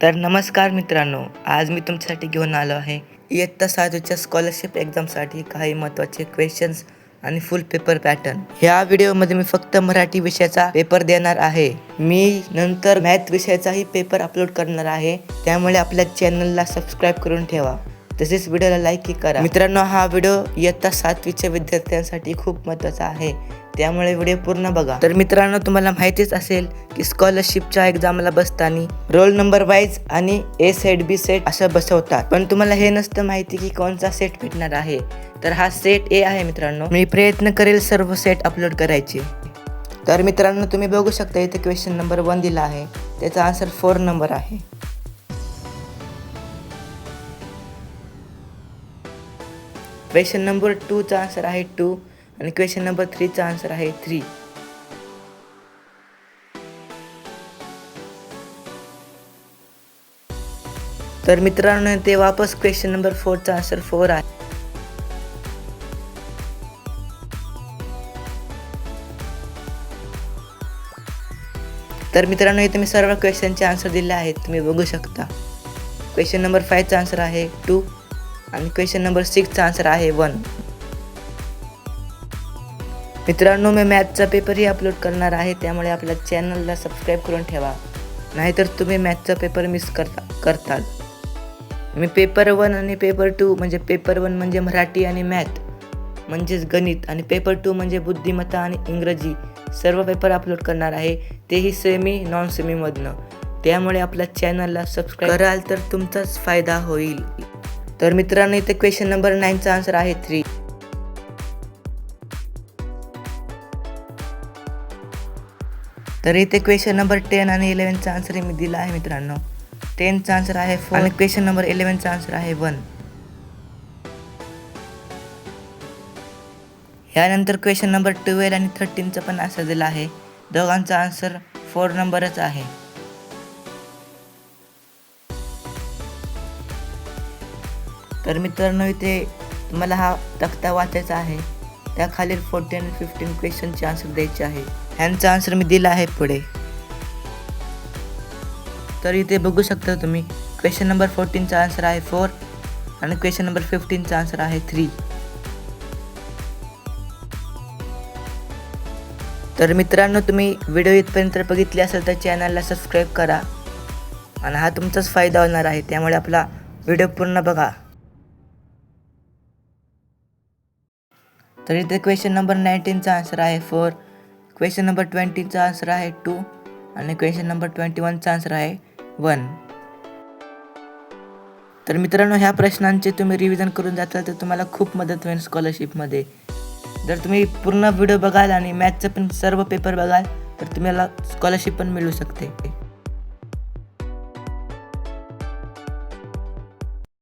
तर नमस्कार मित्रांनो, आज मी तुमच्यासाठी घेऊन आलो आहे इयत्ता 7वीच्या स्कॉलरशिप एक्झामसाठी काही महत्त्वाचे क्वेश्चन्स आणि फुल पेपर पॅटर्न. ह्या व्हिडिओमध्ये मी फक्त मराठी विषयाचा पेपर देणार आहे. मी नंतर मॅथ विषयाचाही पेपर अपलोड करणार आहे, त्यामुळे आपल्या चॅनलला सबस्क्राईब करून ठेवा. तसेच व्हिडिओला लाईक करा. मित्रांनो, हा व्हिडिओ इयत्ता 7वीच्या विद्यार्थ्यांसाठी खूप महत्त्वाचा आहे, त्यामुळे व्हिडिओ पूर्ण बघा. तर मित्रांनो, तुम्हाला माहितीच असेल की स्कॉलरशिपच्या एक्झामला बसताना रोल नंबर वाईज आणि ए सेट बी सेट असं बसवतात, पण तुम्हाला हे नसतं माहिती की कोणता सेट भेटणार आहे. तर हा सेट ए आहे मित्रांनो. मी प्रयत्न करेल सर्व सेट अपलोड करायचे. तर मित्रांनो, तुम्ही बघू शकता इथे क्वेश्चन नंबर 1 दिला आहे, त्याचा आन्सर 4 नंबर आहे. क्वेश्चन नंबर 2 चा आन्सर आहे 2 आणि क्वेश्चन नंबर 3 चा आन्सर आहे 3. तर मित्रांनो, ते वापस क्वेश्चन नंबर 4 चा आन्सर 4 आहे. तर मित्रांनो, इथे मी सर्व क्वेश्चनचे आन्सर दिले आहेत, तुम्ही बघू शकता. क्वेश्चन नंबर 5 चा आन्सर आहे 2 आणि क्वेश्चन नंबर 6 चा आन्सर आहे 1. मित्रांनो, मी मॅथचा पेपरही अपलोड करणार आहे, त्यामुळे आपल्या चॅनलला सबस्क्राईब करून ठेवा, नाहीतर तुम्ही मॅथचा पेपर मिस करताल. मी पेपर 1 आणि पेपर 2 म्हणजे पेपर 1 म्हणजे मराठी आणि मॅथ म्हणजेच गणित आणि पेपर 2 म्हणजे बुद्धिमत्ता आणि इंग्रजी सर्व पेपर अपलोड करणार आहे, तेही सेमी नॉन सेमीमधनं. त्यामुळे आपल्या चॅनलला सबस्क्राईब कराल तर तुमचाच फायदा होईल. तर मित्रांनो, इथे क्वेश्चन नंबर 9 चा आन्सर आहे 3. तर इथे क्वेश्चन नंबर 10 आणि 11 चा आन्सर मी दिला आहे मित्रांनो. 10 चा आन्सर आहे 4 आणि क्वेश्चन नंबर 11 चा आन्सर आहे 1. यानंतर क्वेश्चन नंबर 12 आणि 13 चा पण आन्सर दिला आहे. दोघांचा आन्सर 4 नंबरच आहे. तर मित्रांनो, इथे तुम्हाला हा तक्ता वाचायचा आहे, त्याखालील 14 आणि 15 क्वेश्चनचे आन्सर द्यायचे आहे. ह्यांचा आन्सर मी दिला आहे पुढे. तर इथे बघू शकता तुम्ही, क्वेश्चन नंबर 14 चा आन्सर आहे 4 आणि क्वेश्चन नंबर 15 चा आन्सर आहे 3. तर मित्रांनो, तुम्ही व्हिडिओ इथपर्यंत बघितले असेल तर चॅनलला सबस्क्राईब करा आणि हा तुमचाच फायदा होणार आहे, त्यामुळे आपला व्हिडिओ पूर्ण बघा. तर इथे क्वेश्चन नंबर 19 चा आन्सर आहे 4, क्वेश्चन नंबर 20 चा आन्सर आहे 2 आणि क्वेश्चन नंबर 21 चा आन्सर आहे 1. तर मित्रांनो, ह्या प्रश्नांचे तुम्ही रिव्हिजन करून जाताल तर तुम्हाला खूप मदत होईल स्कॉलरशिपमध्ये. जर तुम्ही पूर्ण व्हिडिओ बघाल आणि मॅथचं पण सर्व पेपर बघाल तर तुम्हाला स्कॉलरशिप पण मिळू शकते.